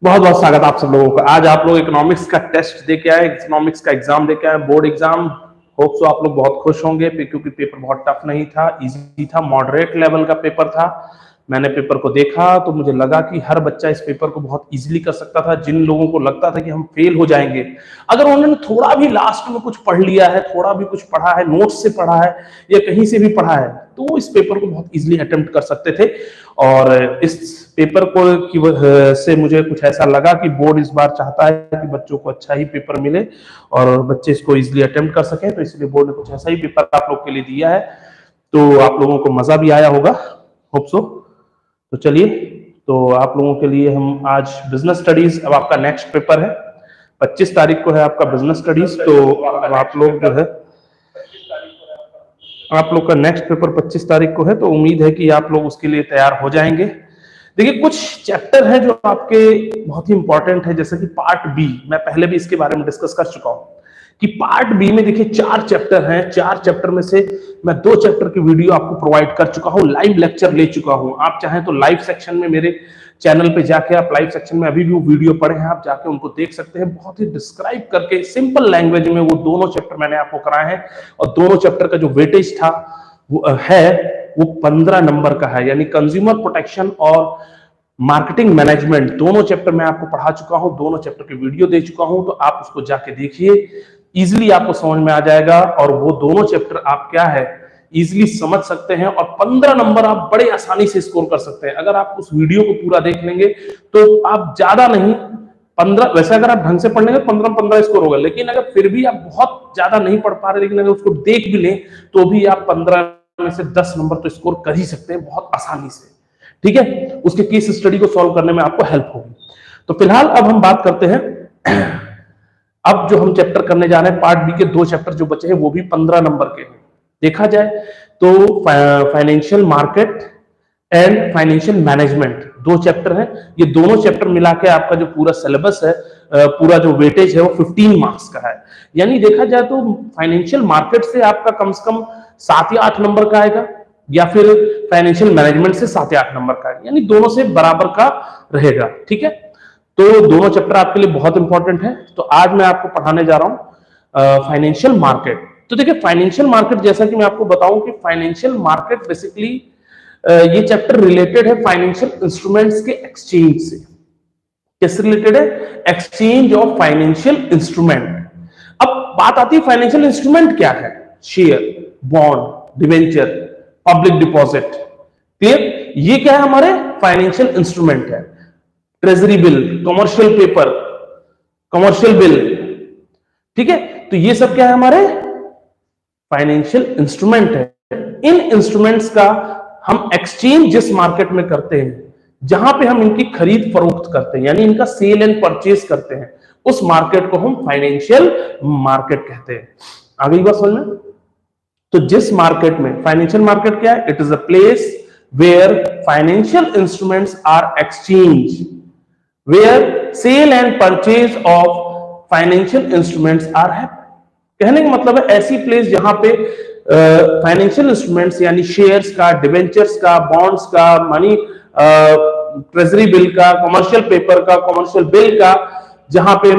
बहुत बहुत स्वागत आप सब लोगों का। आज आप लोग इकोनॉमिक्स का टेस्ट दे के आए, इकोनॉमिक्स का एग्जाम दे के आए, बोर्ड एग्जाम। होप सो आप लोग बहुत खुश होंगे क्योंकि पेपर बहुत टफ नहीं था, इजी था, मॉडरेट लेवल का पेपर था। मैंने पेपर को देखा तो मुझे लगा कि हर बच्चा इस पेपर को बहुत इजीली कर सकता था। जिन लोगों को लगता था कि हम फेल हो जाएंगे, अगर उन्होंने थोड़ा भी लास्ट में कुछ पढ़ लिया है, थोड़ा भी कुछ पढ़ा है, नोट्स से पढ़ा है या कहीं से भी पढ़ा है, तो वो इस पेपर को बहुत इजीली अटेम्प्ट कर सकते थे। और इस पेपर को की वजह से मुझे कुछ ऐसा लगा कि बोर्ड इस बार चाहता है कि बच्चों को अच्छा ही पेपर मिले और बच्चे इसको इजीली अटेम्प्ट कर सकें, तो इसलिए बोर्ड ने कुछ ऐसा ही पेपर आप लोग के लिए दिया है। तो आप लोगों को मजा भी आया होगा, होप सो। तो चलिए, तो आप लोगों के लिए हम आज बिजनेस स्टडीज, अब आपका नेक्स्ट पेपर है, 25 तारीख को है आपका बिजनेस स्टडीज। तो अब आप लोग जो है, आप लोग का नेक्स्ट पेपर 25 तारीख को है, तो उम्मीद है कि आप लोग उसके लिए तैयार हो जाएंगे। देखिए, कुछ चैप्टर हैं जो आपके बहुत ही इंपॉर्टेंट है, जैसे कि पार्ट बी। मैं पहले भी इसके बारे में डिस्कस कर चुका हूं कि पार्ट बी में देखिए 4 चैप्टर हैं। 4 चैप्टर में से मैं 2 चैप्टर की वीडियो आपको प्रोवाइड कर चुका हूं, लाइव लेक्चर ले चुका हूं। आप चाहें तो लाइव सेक्शन में, मेरे चैनल पे जाके आप लाइव सेक्शन में अभी भी वो वीडियो पड़े हैं, आप जाके उनको देख सकते हैं। बहुत ही डिस्क्राइब करके सिंपल लैंग्वेज में वो दोनों चैप्टर मैंने आपको कराए हैं। और दोनों चैप्टर का जो वेटेज था वो 15 नंबर का है, यानी कंज्यूमर प्रोटेक्शन और मार्केटिंग मैनेजमेंट, दोनों चैप्टर मैं आपको पढ़ा चुका हूं, दोनों चैप्टर की वीडियो दे चुका हूं। तो आप उसको जाके देखिए, इजीली आपको समझ में आ जाएगा और वो दोनों चैप्टर आप क्या है इजीली समझ सकते हैं और 15 नंबर आप बड़े आसानी से स्कोर कर सकते हैं। अगर आप उस वीडियो को पूरा देख लेंगे तो आप ज्यादा नहीं 15, वैसे अगर आप ढंग से पढ़ लेंगे 15 स्कोर होगा, लेकिन अगर फिर भी आप बहुत ज्यादा नहीं पढ़ पा रहे, लेकिन अगर उसको देख भी लें तो भी आप 15 में से 10 नंबर तो स्कोर कर ही सकते हैं बहुत आसानी से। ठीक है, उसके केस स्टडी को सॉल्व करने में आपको हेल्प होगी। तो फिलहाल अब हम बात करते हैं, अब जो हम चैप्टर करने जा रहे हैं पार्ट बी के 2 चैप्टर जो बचे हैं वो भी 15 नंबर के हैं। देखा जाए तो financial market and financial management 2 chapter हैं। ये दोनों चैप्टर मिला के आपका जो पूरा सिलेबस है, पूरा जो वेटेज है वो 15 मार्क्स का है। यानी देखा जाए तो फाइनेंशियल मार्केट से आपका कम से कम 7 या 8 नंबर का आएगा, या फिर फाइनेंशियल मैनेजमेंट से 7 या 8 नंबर का आएगा, यानी दोनों से बराबर का रहेगा। ठीक है, तो दोनों चैप्टर आपके लिए बहुत इंपॉर्टेंट है। तो आज मैं आपको पढ़ाने जा रहा हूं फाइनेंशियल मार्केट। तो देखिए, फाइनेंशियल मार्केट, जैसा कि मैं आपको बताऊं कि फाइनेंशियल मार्केट बेसिकली ये चैप्टर रिलेटेड है फाइनेंशियल इंस्ट्रूमेंट्स के एक्सचेंज से। किससे रिलेटेड है? Exchange of financial instrument. अब बात आती है फाइनेंशियल इंस्ट्रूमेंट क्या है? Share, bond, debenture, public deposit. Clear? ये क्या है? हमारे फाइनेंशियल इंस्ट्रूमेंट है। Treasury bill, commercial paper, commercial bill. ठीक है, तो ये सब क्या है? हमारे फाइनेंशियल इंस्ट्रूमेंट है। इन इंस्ट्रूमेंट्स का हम एक्सचेंज जिस मार्केट में करते हैं, जहां पे हम इनकी खरीद फरोख्त करते हैं, यानी इनका सेल एंड परचेज करते हैं, उस मार्केट को हम फाइनेंशियल मार्केट कहते हैं। आ गई बात समझ में? तो जिस मार्केट में, फाइनेंशियल मार्केट क्या है? It is a place where financial instruments are exchange, where sale and purchase of financial instruments are happen. कहने का मतलब है ऐसी प्लेस जहां पे फाइनेंशियल इंस्ट्रूमेंट्स यानी शेयर्स का, डिवेंचर्स का, बॉन्ड्स का, मनी, ट्रेजरी बिल का, कमर्शियल पेपर का, कमर्शियल बिल का, जहां पे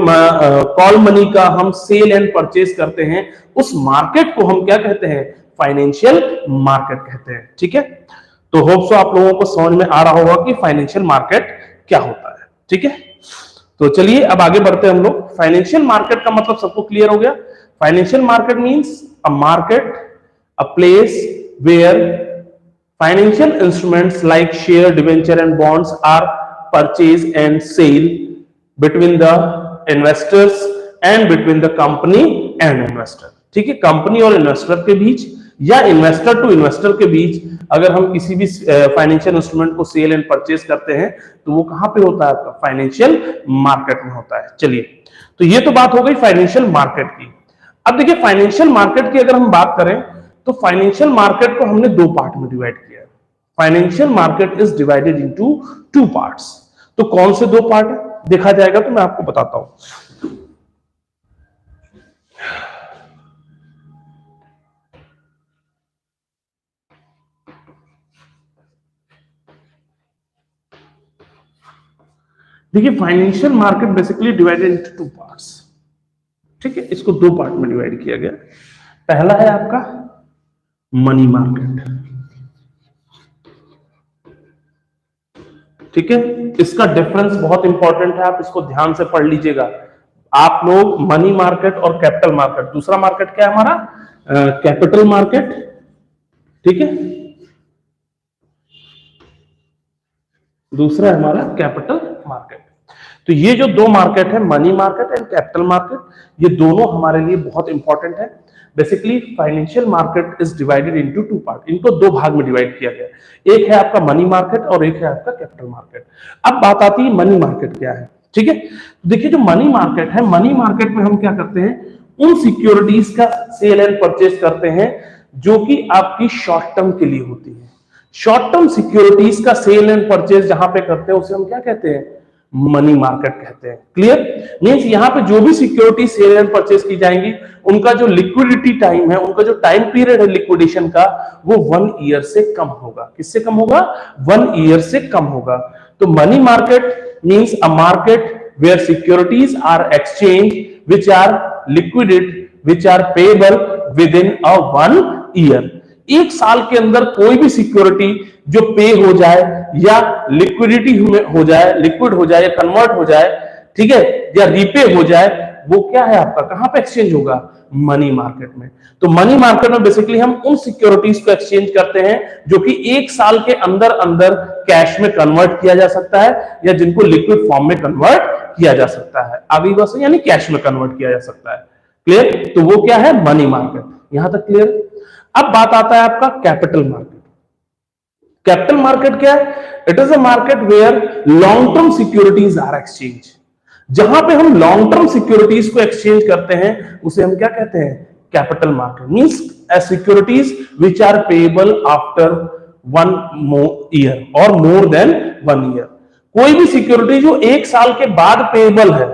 कॉल मनी का हम सेल एंड परचेज करते हैं, उस मार्केट को हम क्या कहते हैं? फाइनेंशियल मार्केट कहते हैं। ठीक है, तो होप सो आप लोगों को समझ में आ रहा होगा कि फाइनेंशियल मार्केट क्या होता है। ठीक है, तो चलिए अब आगे बढ़ते हैं हम लोग। फाइनेंशियल मार्केट का मतलब सबको क्लियर हो गया? Financial market means a market, a place where financial instruments like share, debenture and bonds are purchased and sale between the investors and between the company and investor। ठीक है, company और investor के बीच या investor to investor के बीच अगर हम किसी भी फाइनेंशियल इंस्ट्रूमेंट को सेल एंड परचेज करते हैं तो वो कहां पे होता है? आपका फाइनेंशियल मार्केट में होता है। चलिए, तो ये तो बात हो गई फाइनेंशियल मार्केट की। अब देखिए, फाइनेंशियल मार्केट की अगर हम बात करें तो फाइनेंशियल मार्केट को हमने 2 पार्ट में डिवाइड किया है। Financial market is divided into 2 parts. तो कौन से 2 पार्ट है देखा जाएगा तो मैं आपको बताता हूं। देखिए financial market basically divided into 2 parts, ठीक है, इसको 2 पार्ट में डिवाइड किया गया। पहला है आपका मनी मार्केट, ठीक है, इसका डिफरेंस बहुत इंपॉर्टेंट है, आप इसको ध्यान से पढ़ लीजिएगा आप लोग। मनी मार्केट और कैपिटल मार्केट, दूसरा मार्केट क्या है हमारा, कैपिटल मार्केट, ठीक है, दूसरा है हमारा कैपिटल मार्केट। तो ये जो 2 मार्केट है, money market and capital market, ये दोनों हमारे लिए बहुत इंपॉर्टेंट है। Basically financial market is divided into 2 part, इनको 2 भाग में डिवाइड किया गया, एक है आपका मनी मार्केट और एक है आपका कैपिटल मार्केट। अब बात आती है मनी मार्केट क्या है, ठीक है। देखिए जो मनी मार्केट है, मनी मार्केट में हम क्या करते हैं, उन सिक्योरिटीज का सेल एंड परचेज करते हैं जो कि आपकी शॉर्ट टर्म के लिए होती है। शॉर्ट टर्म सिक्योरिटीज का सेल एंड परचेज जहां पे करते हैं उसे हम क्या कहते हैं, मनी मार्केट कहते हैं। क्लियर, मींस यहां पे जो भी सिक्योरिटी सेल एंड परचेज की जाएंगी उनका जो लिक्विडिटी टाइम है, उनका जो टाइम पीरियड है लिक्विडेशन का, वो 1 ईयर से कम होगा। किससे कम होगा, 1 ईयर से कम होगा। तो money market means a market where securities are exchange which are liquidated which are payable within a 1 year. 1 साल के अंदर कोई भी सिक्योरिटी जो पे हो जाए या लिक्विडिटी हो जाए, लिक्विड हो जाए या कन्वर्ट हो जाए, ठीक है, या रीपे हो जाए, वो क्या है आपका, कहां पे एक्सचेंज होगा, मनी मार्केट में। तो मनी मार्केट में बेसिकली हम उन सिक्योरिटीज को एक्सचेंज करते हैं जो कि 1 साल के अंदर अंदर कैश में कन्वर्ट किया जा सकता है या जिनको लिक्विड फॉर्म में कन्वर्ट किया जा सकता है, आगे बस यानी कैश में कन्वर्ट किया जा सकता है। क्लियर, तो वो क्या है, मनी मार्केट। यहां तक क्लियर। अब बात आता है आपका कैपिटल मार्केट। कैपिटल मार्केट क्या है, it is a market where long term securities are exchange. जहां पे हम लॉन्ग टर्म सिक्योरिटीज को एक्सचेंज करते हैं उसे हम क्या कहते हैं, capital market. Means securities which are payable after 1 year और मोर देन 1 ईयर। कोई भी सिक्योरिटी जो 1 साल के बाद पेएबल है,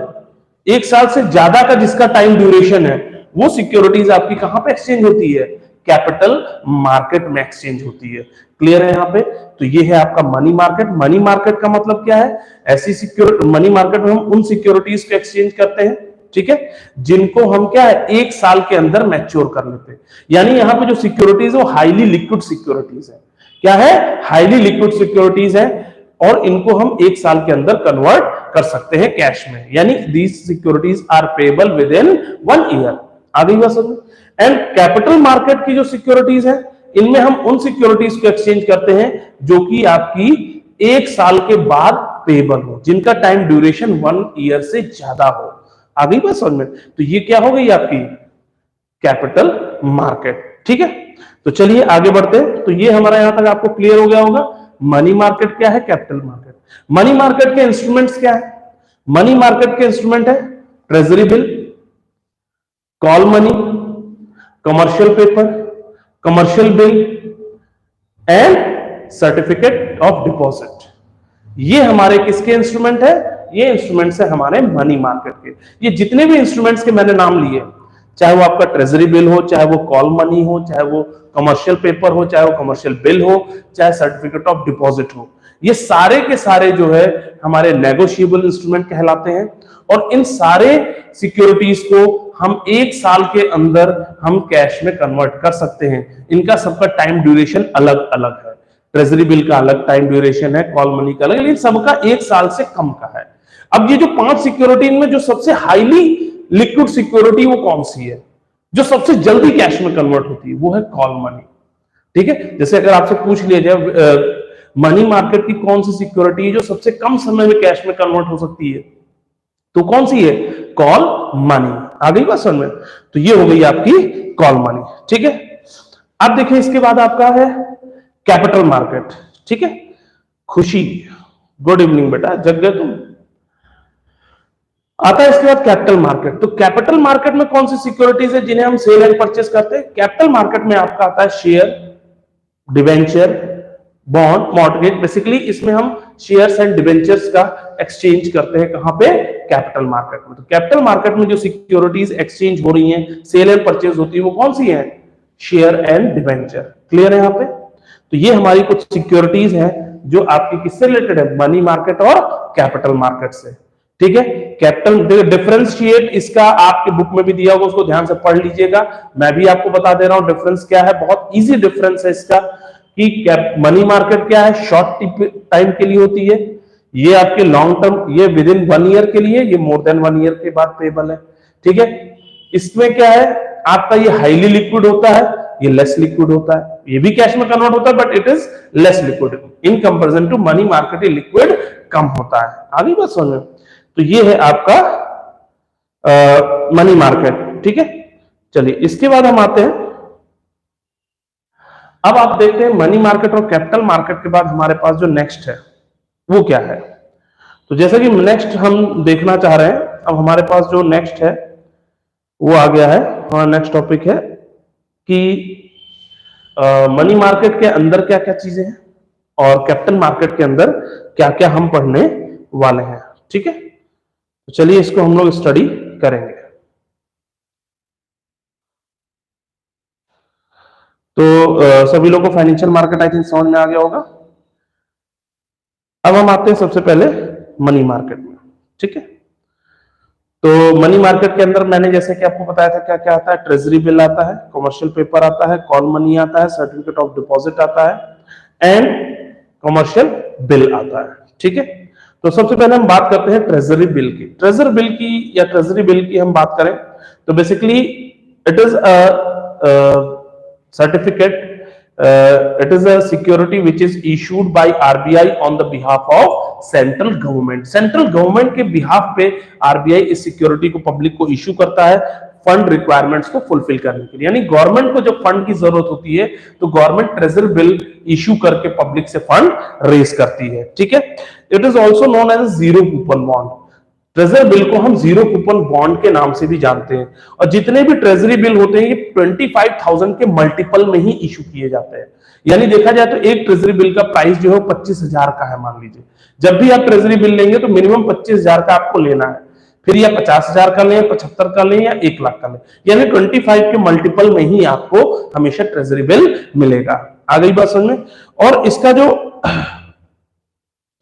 1 साल से ज्यादा का जिसका टाइम ड्यूरेशन है, वो सिक्योरिटीज आपकी कहां पे एक्सचेंज होती है, कैपिटल मार्केट में एक्सचेंज होती है। क्लियर है यहां पे। तो ये है आपका मनी मार्केट। मनी मार्केट का मतलब क्या है, ऐसी सिक्योरिटी, मनी मार्केट में हम उन सिक्योरिटीज को एक्सचेंज करते हैं, ठीक है, जिनको हम क्या है 1 साल के अंदर मैच्योर कर लेते हैं। यानी यहां पे जो सिक्योरिटीज है वो हाईली लिक्विड सिक्योरिटीज है। क्या है, हाईली लिक्विड सिक्योरिटीज है और इनको हम 1 साल के अंदर कन्वर्ट कर सकते हैं कैश में, यानी these securities are payable within 1 year. आ गई बात समझ। एंड कैपिटल मार्केट की जो सिक्योरिटीज है, इनमें हम उन सिक्योरिटीज को एक्सचेंज करते हैं जो कि आपकी 1 साल के बाद पेएबल हो, जिनका टाइम ड्यूरेशन 1 ईयर से ज्यादा हो। आ गई बात समझ में। तो ये क्या हो गई आपकी कैपिटल मार्केट, ठीक है। तो चलिए आगे बढ़ते हैं। तो ये हमारा यहां तक आपको क्लियर हो गया होगा, मनी मार्केट क्या है, कैपिटल मार्केट। मनी मार्केट के इंस्ट्रूमेंट्स क्या है, मनी मार्केट के इंस्ट्रूमेंट है treasury bill, call money, commercial paper, commercial bill and certificate of deposit. ये हमारे किसके इंस्ट्रूमेंट है, ये इंस्ट्रूमेंट्स है हमारे मनी मार्केट के। ये जितने भी इंस्ट्रूमेंट्स के मैंने नाम लिए, चाहे वो आपका ट्रेजरी बिल हो, चाहे वो कॉल मनी हो, चाहे वो कमर्शियल पेपर हो, चाहे वो कमर्शियल बिल हो, चाहे सर्टिफिकेट ऑफ डिपॉजिट हो, ये सारे के सारे जो है हमारे नेगोशिएबल इंस्ट्रूमेंट कहलाते हैं। और इन सारे सिक्योरिटीज को हम 1 साल के अंदर हम कैश में कन्वर्ट कर सकते हैं। इनका सबका टाइम ड्यूरेशन अलग अलग है। ट्रेजरी बिल का अलग टाइम ड्यूरेशन है, कॉल मनी का अलग, लेकिन सबका 1 साल से कम का है। अब ये जो 5 सिक्योरिटी, इनमें जो सबसे हाईली लिक्विड सिक्योरिटी वो कौन सी है, जो सबसे जल्दी कैश में कन्वर्ट होती है, वो है कॉल मनी, ठीक है। जैसे अगर आपसे पूछ लिया जाए मनी मार्केट की कौन सी सिक्योरिटी है जो सबसे कम समय में कैश में कन्वर्ट हो सकती है, तो कौन सी है, कॉल मनी। आ गई बात समझ में। तो ये हो गई आपकी कॉल मनी, ठीक है। अब देखिए इसके बाद आपका है कैपिटल मार्केट, ठीक है। खुशी, गुड इवनिंग बेटा, जग गए तुम। आता है इसके बाद कैपिटल मार्केट। तो कैपिटल मार्केट में कौन सी सिक्योरिटीज है जिन्हें हम सेल एंड परचेस करते हैं। कैपिटल मार्केट में आपका आता है share, debenture, bond, mortgage. Basically इसमें हम शेयर्स एंड डिवेंचर्स का एक्सचेंज करते हैं, कहां पे, कैपिटल मार्केट में। तो कैपिटल मार्केट में जो सिक्योरिटीज एक्सचेंज हो रही हैं, सेल एंड परचेज होती है, वो कौन सी है, शेयर एंड डिवेंचर। क्लियर है यहां पे। तो ये हमारी कुछ सिक्योरिटीज हैं जो आपकी किससे रिलेटेड है, मनी मार्केट और कैपिटल मार्केट से। ठीक है, कैपिटल डिफरेंशिएट इसका आपके बुक में भी दिया होगा, उसको ध्यान से पढ़ लीजिएगा। मैं भी आपको बता दे रहा हूं डिफरेंस क्या है, बहुत इजी डिफरेंस है इसका कि मनी मार्केट क्या है, शॉर्ट टाइम के लिए होती है, ये आपके लॉन्ग टर्म, ये विद इन 1 ईयर के लिए, ये मोर देन 1 ईयर के बाद पेबल है। ठीक है, इसमें क्या है आपका, ये हाईली लिक्विड होता है, ये लेस लिक्विड होता है, ये भी कैश में कन्वर्ट होता है but it is less liquid in comparison to money market, liquid कम होता है। आगे बात समझ में, तो ये है आपका मनी मार्केट। ठीक है, चलिए इसके बाद हम आते हैं, अब आप देखते हैं मनी मार्केट और कैपिटल मार्केट के बाद हमारे पास जो नेक्स्ट है वो क्या है। तो जैसा कि नेक्स्ट हम देखना चाह रहे हैं, अब हमारे पास जो नेक्स्ट है वो आ गया है, हमारा नेक्स्ट टॉपिक है कि मनी मार्केट के अंदर क्या क्या चीजें हैं और कैपिटल मार्केट के अंदर क्या क्या हम पढ़ने वाले हैं। ठीक है, तो चलिए इसको हम लोग स्टडी करेंगे। तो सभी लोगों को फाइनेंशियल मार्केट आई थिंक समझ में आ गया होगा। अब हम आते हैं सबसे पहले मनी मार्केट में। ठीक है, तो मनी मार्केट के अंदर मैंने जैसे कि आपको बताया था क्या क्या आता है, ट्रेजरी बिल आता है, कमर्शियल पेपर आता है, कॉल मनी आता है, सर्टिफिकेट ऑफ डिपॉजिट आता है एंड कमर्शियल बिल आता है। ठीक है, तो सबसे पहले हम बात करते हैं ट्रेजरी बिल की। ट्रेजरी बिल की या ट्रेजरी बिल की हम बात करें तो basically it is a certificate, it is a security which is issued by RBI on the behalf of central government। Central government के बिहाफ पे RBI इस सिक्योरिटी को पब्लिक को इशू करता है फंड रिक्वायरमेंट्स को फुलफिल करने के लिए। यानी गवर्नमेंट को जब फंड की जरूरत होती है तो गवर्नमेंट ट्रेजरी बिल इशू करके पब्लिक से फंड रेज करती है। ठीक है, it is also known as zero coupon bond. Treasury bill को हम जीरो कूपन बॉन्ड के नाम से भी जानते हैं, और जितने भी ट्रेजरी बिल होते हैं ये 25,000 के मल्टीपल में ही इशू किए जाते हैं। यानी देखा जाए तो एक ट्रेजरी बिल का प्राइस जो है 25,000 का है। मान लीजिए जब भी आप ट्रेजरी बिल लेंगे तो मिनिमम 25,000 का आपको लेना है, फिर या 50,000 का लें, 75 का लें या 1 लाख का लें, यानी 25 के मल्टीपल में ही आपको हमेशा ट्रेजरी बिल मिलेगा। आ गई बात समझ में। और इसका जो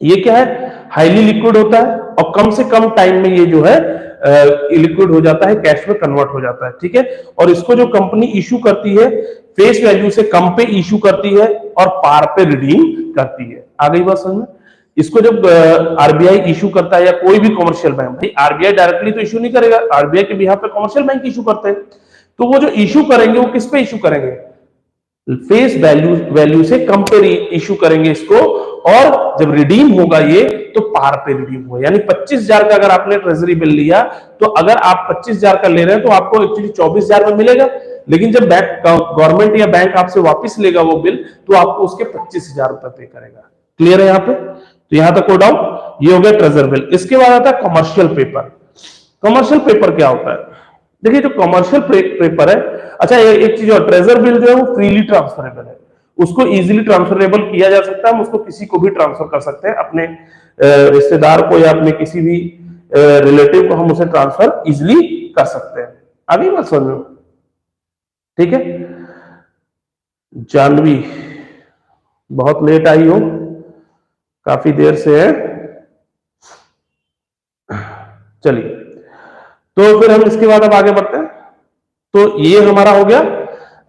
ये क्या है, हाईली लिक्विड होता है और कम से कम टाइम में ये जो है लिक्विड हो जाता है, कैश में कन्वर्ट हो जाता है। ठीक है, और इसको जो कंपनी इशू करती है फेस वैल्यू से कम पे इशू करती है और पार पे रिडीम करती है। आ गई बात समझ में। इसको जब आरबीआई इशू करता है या कोई भी कमर्शियल बैंक, भाई आरबीआई डायरेक्टली तो इशू नहीं करेगा, आरबीआई के बिहाफ पे कमर्शियल बैंक इशू करते हैं, तो वो जो इशू करेंगे वो किस पे इशू करेंगे, फेस वैल्यू से कम पे इशू करेंगे इसको, और जब रिडीम होगा ये तो पार पे रिडीम होगा। यानी 25,000 का अगर आपने ट्रेजरी बिल लिया तो अगर आप 25,000 का ले रहे हैं तो आपको एक्चुअली 24,000 में मिलेगा, लेकिन जब गवर्नमेंट या बैंक आपसे वापस लेगा वो बिल तो आपको उसके 25,000 रुपए पे करेगा। क्लियर है यहाँ पे, तो यहां तक कोई डाउट। ये हो गया ट्रेजरी बिल। इसके बाद आता है कमर्शियल पेपर। कमर्शियल पेपर क्या होता है, देखिए जो कमर्शियल पेपर है, अच्छा एक चीज और, ट्रेजरी बिल जो है वो फ्रीली ट्रांसफरेबल है, उसको इजीली ट्रांसफरेबल किया जा सकता है, हम उसको किसी को भी ट्रांसफर कर सकते हैं, अपने रिश्तेदार को या अपने किसी भी रिलेटिव को हम उसे ट्रांसफर इजीली कर सकते हैं। आगे बात समझ लो। ठीक है, जानवी बहुत लेट आई हो, काफी देर से है, चलिए तो फिर हम इसके बाद अब आगे बढ़ते हैं। तो ये हमारा हो गया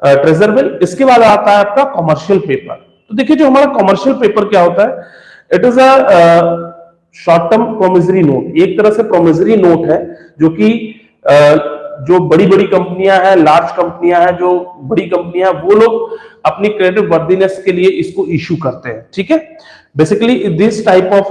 ट्रेजरी बिल। इसके बाद आता है आपका कमर्शियल पेपर। तो देखिए जो हमारा कमर्शियल पेपर क्या होता है, it is a short term promissory note, एक तरह से प्रोमिसरी नोट है जो कि जो बड़ी बड़ी कंपनियां हैं, लार्ज कंपनियां हैं, जो बड़ी कंपनियां, वो लोग अपनी क्रेडिट वर्दीनेस के लिए इसको इशू करते हैं। ठीक है, basically this type of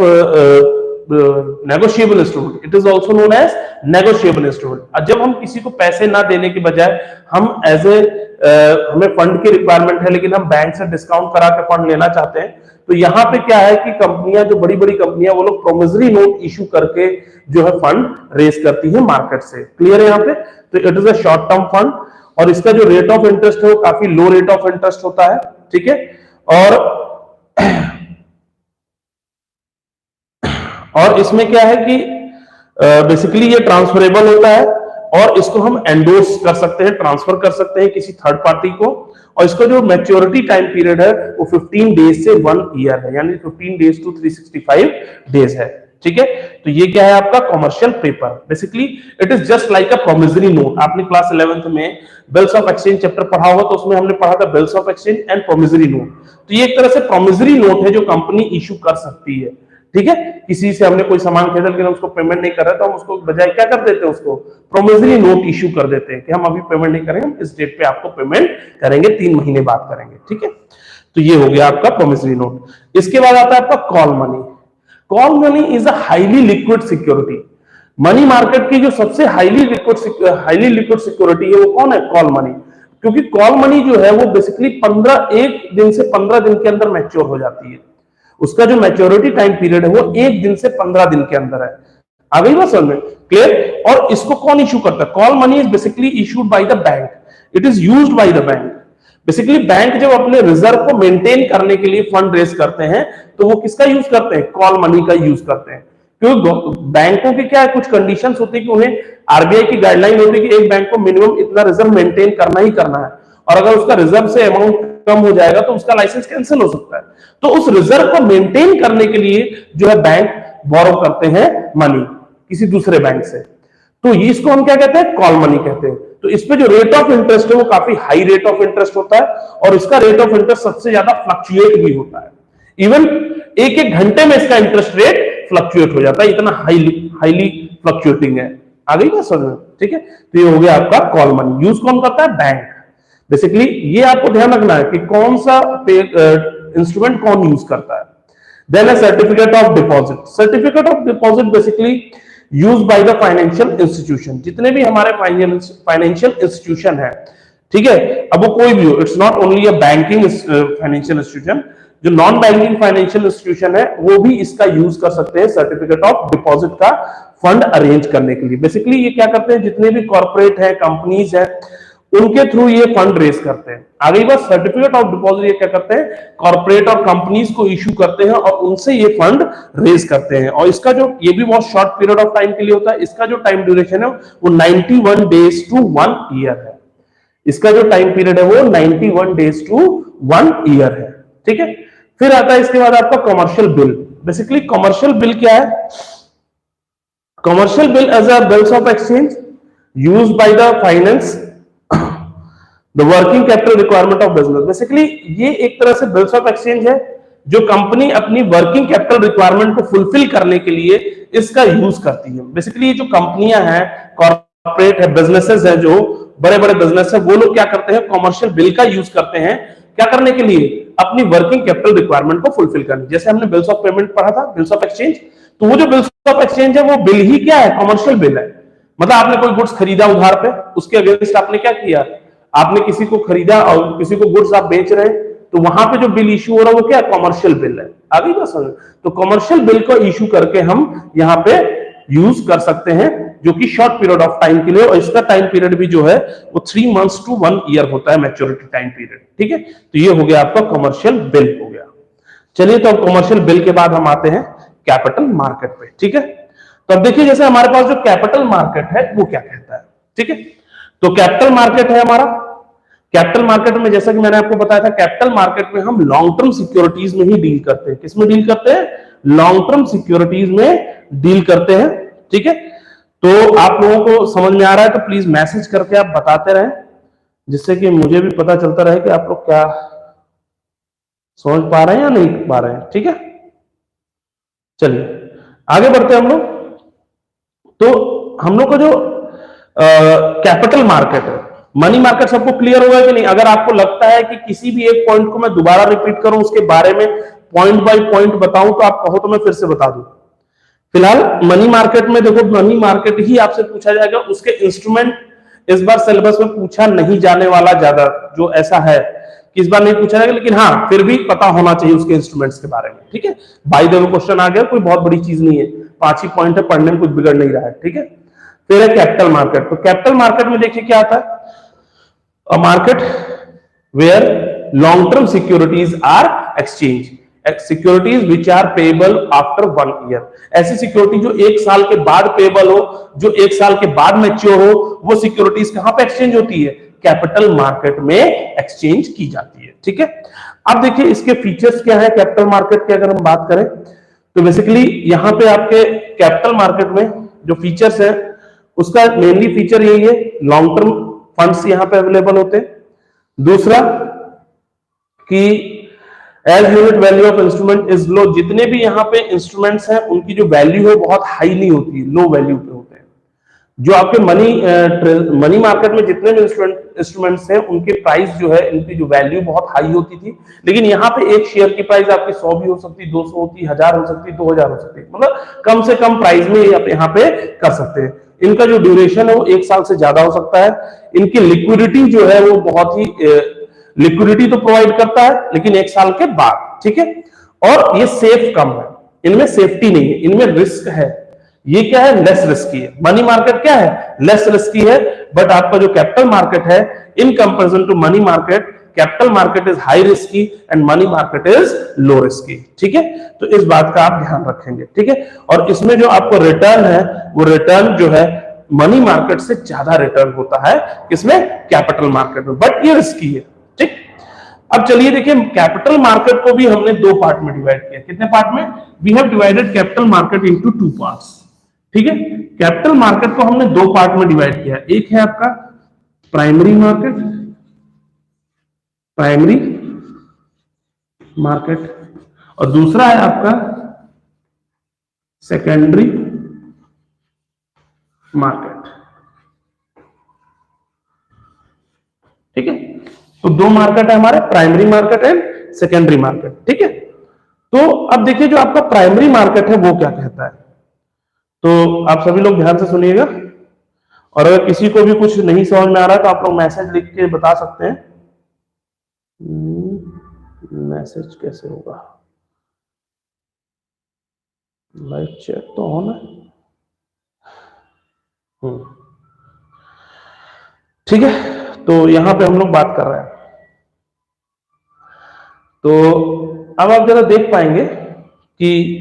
negotiable instrument, it is also known as negotiable instrument. जब हम किसी को पैसे ना देने के बजाय हम एज ए हमें फंड की रिक्वायरमेंट है लेकिन हम बैंक से डिस्काउंट करा के फंड लेना चाहते हैं, तो यहाँ पे क्या है कि कंपनियां, जो बड़ी बड़ी कंपनियां, वो लोग प्रोमिसरी नोट इशू करके जो है फंड रेज करती है मार्केट से। क्लियर है यहाँ पे। तो it is a short term fund और इसका जो रेट ऑफ इंटरेस्ट है वो काफी लो रेट ऑफ इंटरेस्ट होता है। ठीक है, और इसमें क्या है कि बेसिकली ये ट्रांसफरेबल होता है और इसको हम एंडोर्स कर सकते हैं, ट्रांसफर कर सकते हैं किसी थर्ड पार्टी को, और इसका जो मैच्योरिटी टाइम पीरियड है वो 15 डेज से 1 ईयर है, यानी 15 डेज टू 365 डेज है। ठीक है, तो ये क्या है आपका commercial paper. Basically it is just like a promissory note. आपने क्लास 11th में बिल्स ऑफ एक्सचेंज चैप्टर पढ़ा होगा, तो उसमें हमने पढ़ा था bills of exchange and promissory note. तो ये एक तरह से प्रोमिसरी नोट है जो कंपनी इशू कर सकती है। ठीक है, किसी से हमने कोई सामान खरीदा लेकिन उसको पेमेंट नहीं कर रहा, तो हम उसको बजाय क्या कर देते हैं, उसको प्रोमिसरी नोट इशू कर देते हैं कि हम अभी पेमेंट नहीं करेंगे, हम इस डेट पे आपको पेमेंट करेंगे, 3 महीने बाद करेंगे। ठीक है, तो ये हो गया आपका प्रोमिसरी नोट। इसके बाद आता है आपका call money. Call money is a highly liquid security. Money market की जो सबसे हाईली लिक्विड सिक्योरिटी है वो कौन है, कॉल मनी। क्योंकि कॉल मनी जो है वो बेसिकली 1 दिन से 15 दिन के अंदर मैच्योर हो जाती है। उसका जो मैच्योरिटी टाइम पीरियड है वो 1 दिन से 15 दिन के अंदर है। आ गई बात समझ में, क्लियर। और इसको कौन इशू करता है, call money is basically issued by the bank, it is used by the bank. Basically bank जब अपने रिजर्व को मेंटेन करने के लिए फंड रेज करते हैं तो वो किसका यूज करते हैं, कॉल मनी का यूज करते हैं। क्योंकि बैंकों की क्या है, कुछ कंडीशंस होती है कि उन्हें आरबीआई की गाइडलाइन होती है कि एक बैंक को मिनिमम इतना रिजर्व मेंटेन करना ही करना है, और अगर उसका रिजर्व से अमाउंट कम हो जाएगा तो उसका लाइसेंस कैंसिल हो सकता है। तो उस रिजर्व को मेंटेन करने के लिए जो है बैंक बोरो करते हैं मनी किसी दूसरे बैंक से, तो इसको हम क्या कहते हैं, कॉल मनी कहते हैं। तो इस पे जो रेट ऑफ इंटरेस्ट है वो काफी हाई रेट ऑफ इंटरेस्ट होता है, और इसका रेट ऑफ इंटरेस्ट सबसे ज्यादा फ्लक्चुएट भी होता है। इवन एक घंटे में इसका इंटरेस्ट रेट फ्लक्चुएट हो जाता है, इतना हाईली फ्लक्चुएटिंग है। आ गई बात समझ में, ठीक है। तो ये हो गया आपका कॉल मनी। यूज कौन करता है, बैंक। बेसिकली ये आपको ध्यान रखना है कि कौन सा इंस्ट्रूमेंट कौन यूज करता है। देन है certificate of deposit. Certificate of deposit basically used by the financial institution. जितने भी हमारे फाइनेंशियल इंस्टीट्यूशन है, ठीक है, अब वो कोई भी हो, it's not only a banking financial institution, जो नॉन बैंकिंग फाइनेंशियल इंस्टीट्यूशन है वो भी इसका यूज कर सकते हैं सर्टिफिकेट ऑफ डिपॉजिट का फंड अरेंज करने के लिए। बेसिकली ये क्या करते हैं, जितने भी कॉर्पोरेट है, कंपनीज है, उनके थ्रू ये फंड रेज करते हैं। आगे बस सर्टिफिकेट ऑफ डिपॉजिट ये क्या करते हैं, कॉर्पोरेट और कंपनीज को इशू करते हैं और उनसे ये फंड रेज करते हैं। और इसका जो ये भी बहुत शॉर्ट पीरियड ऑफ टाइम के लिए होता है। इसका जो टाइम ड्यूरेशन है वो 91 डेज टू 1 ईयर है। इसका जो टाइम पीरियड है वो 91 डेज टू 1 ईयर है, ठीक है। फिर आता है इसके बाद आपका commercial bill. Basically commercial bill क्या है, commercial bill as a bills of exchange used by the finance the working capital requirement of business. Basically ये एक तरह से बिल्स ऑफ एक्सचेंज है जो कंपनी अपनी वर्किंग कैपिटल रिक्वायरमेंट को फुलफिल करने के लिए इसका यूज करती है। बेसिकली ये जो कंपनियां हैं, कॉर्पोरेट है, बिजनेसेस है, जो बड़े बड़े बिजनेस है, वो लोग क्या करते हैं, कमर्शियल बिल का यूज करते हैं क्या करने के लिए, अपनी वर्किंग कैपिटल रिक्वायरमेंट को फुलफिल करने। जैसे हमने बिल्स ऑफ पेमेंट पढ़ा था, बिल्स ऑफ एक्सचेंज, तो वो जो बिल्स ऑफ एक्सचेंज है वो बिल ही क्या है, कमर्शियल बिल है। मतलब आपने कोई गुड्स खरीदा उधार पे, उसके अगेंस्ट आपने क्या किया, आपने किसी को खरीदा और किसी को गुड्स आप बेच रहे हैं, तो वहां पे जो बिल इशू हो रहा है वो क्या, कमर्शियल बिल है। आगे क्या समझ, तो कमर्शियल बिल को इशू करके हम यहाँ पे यूज कर सकते हैं, जो कि शॉर्ट पीरियड ऑफ टाइम के लिए, और इसका टाइम पीरियड भी जो है वो 3 मंथ्स टू 1 ईयर होता है, मैच्योरिटी टाइम पीरियड, ठीक है। तो ये हो गया आपका कमर्शियल बिल हो गया। चलिए, तो अब कमर्शियल बिल के बाद हम आते हैं कैपिटल मार्केट पे, ठीक है। तो अब देखिए, जैसे हमारे पास जो कैपिटल मार्केट है वो क्या कहता है, ठीक है। तो कैपिटल मार्केट है हमारा, कैपिटल मार्केट में जैसा कि मैंने आपको बताया था, कैपिटल मार्केट में हम लॉन्ग टर्म सिक्योरिटीज में ही डील करते हैं। किसमें डील करते हैं, लॉन्ग टर्म सिक्योरिटीज में डील करते हैं, ठीक है। तो आप लोगों को समझ में आ रहा है तो प्लीज मैसेज करके आप बताते रहें, जिससे कि मुझे भी पता चलता रहे कि आप लोग क्या समझ पा रहे हैं या नहीं पा रहे हैं, ठीक है। चलिए आगे बढ़ते हैं हम लोग। तो हम लोग का जो कैपिटल मार्केट है, मनी मार्केट सबको क्लियर होगा कि नहीं। अगर आपको लगता है कि किसी भी एक पॉइंट को मैं दोबारा रिपीट करूं, उसके बारे में पॉइंट बाय पॉइंट बताऊं, तो आप कहो तो मैं फिर से बता दूं। फिलहाल मनी मार्केट में देखो, मनी मार्केट ही आपसे पूछा जाएगा, उसके इंस्ट्रूमेंट इस बार सिलेबस में पूछा नहीं जाने वाला ज्यादा, जो ऐसा है कि इस बार नहीं पूछा जाएगा, लेकिन हाँ फिर भी पता होना चाहिए उसके इंस्ट्रूमेंट्स के बारे में, ठीक है। बाय द वे क्वेश्चन आ गया, कोई बहुत बड़ी चीज नहीं है, 5 ही पॉइंट है, पढ़ने में कुछ बिगड़ नहीं रहा है, ठीक है। फिर है कैपिटल मार्केट। तो कैपिटल मार्केट में देखिए क्या आता है, a market where long term securities are exchange, securities which are payable after 1 year. ऐसी सिक्योरिटी जो 1 साल के बाद पेएबल हो, जो 1 साल के बाद मैच्योर हो, वो सिक्योरिटीज कहां पे एक्सचेंज होती है, कैपिटल मार्केट में एक्सचेंज की जाती है। ठीक है, अब देखिए इसके फीचर्स क्या है कैपिटल मार्केट के, अगर हम बात करें तो बेसिकली यहां पे आपके कैपिटल मार्केट में जो फीचर्स है उसका मेनली फीचर यही है, लॉन्ग टर्म फंड्स यहां पे अवेलेबल होते हैं। दूसरा कि as unit value of instrument is low, जितने भी यहाँ पे इंस्ट्रूमेंट्स हैं उनकी जो वैल्यू है बहुत हाई नहीं होती है, लो वैल्यू पे होते हैं। जो आपके मनी मार्केट में जितने भी इंस्ट्रूमेंट्स हैं उनके प्राइस जो है, इनकी जो वैल्यू बहुत हाई होती थी, लेकिन यहाँ पे एक शेयर की प्राइस आपकी 100 भी हो सकती, 200 होती, 1000 हो सकती, 2000 हो सकती, मतलब कम से कम प्राइस में आप यहाँ पे कर सकते हैं। इनका जो ड्यूरेशन है वो 1 साल से ज्यादा हो सकता है। इनकी लिक्विडिटी जो है वो बहुत ही लिक्विडिटी तो प्रोवाइड करता है लेकिन 1 साल के बाद। ठीक है, और ये सेफ कम है, इनमें सेफ्टी नहीं है, इनमें रिस्क है। ये क्या है, लेस रिस्की है। मनी मार्केट क्या है, लेस रिस्की है, बट आपका जो कैपिटल मार्केट है in comparison to money market, capital market is high risky and money market is low risky. ठीक है, तो इस बात का आप ध्यान रखेंगे। ठीक है, और इसमें जो आपको रिटर्न है वो रिटर्न जो है मनी मार्केट से ज्यादा रिटर्न होता है किसमें, कैपिटल मार्केट में, बट ये रिस्की है। ठीक, अब चलिए देखिए कैपिटल मार्केट को भी हमने 2 पार्ट में डिवाइड किया। कितने पार्ट में, we have divided capital market into 2 parts. ठीक है, कैपिटल मार्केट को हमने 2 पार्ट में डिवाइड किया। एक है आपका प्राइमरी मार्केट, प्राइमरी मार्केट, और दूसरा है आपका सेकेंडरी मार्केट। ठीक है, तो 2 मार्केट है हमारे, primary market and secondary market. ठीक है, तो अब देखिए जो आपका प्राइमरी मार्केट है वो क्या कहता है, तो आप सभी लोग ध्यान से सुनिएगा, और अगर किसी को भी कुछ नहीं समझ में आ रहा है तो आप लोग मैसेज लिख के बता सकते हैं। मैसेज कैसे होगा, लाइव चैट तो ऑन है। ठीक है, तो यहां पे हम लोग बात कर रहे हैं, तो अब आप जरा देख पाएंगे कि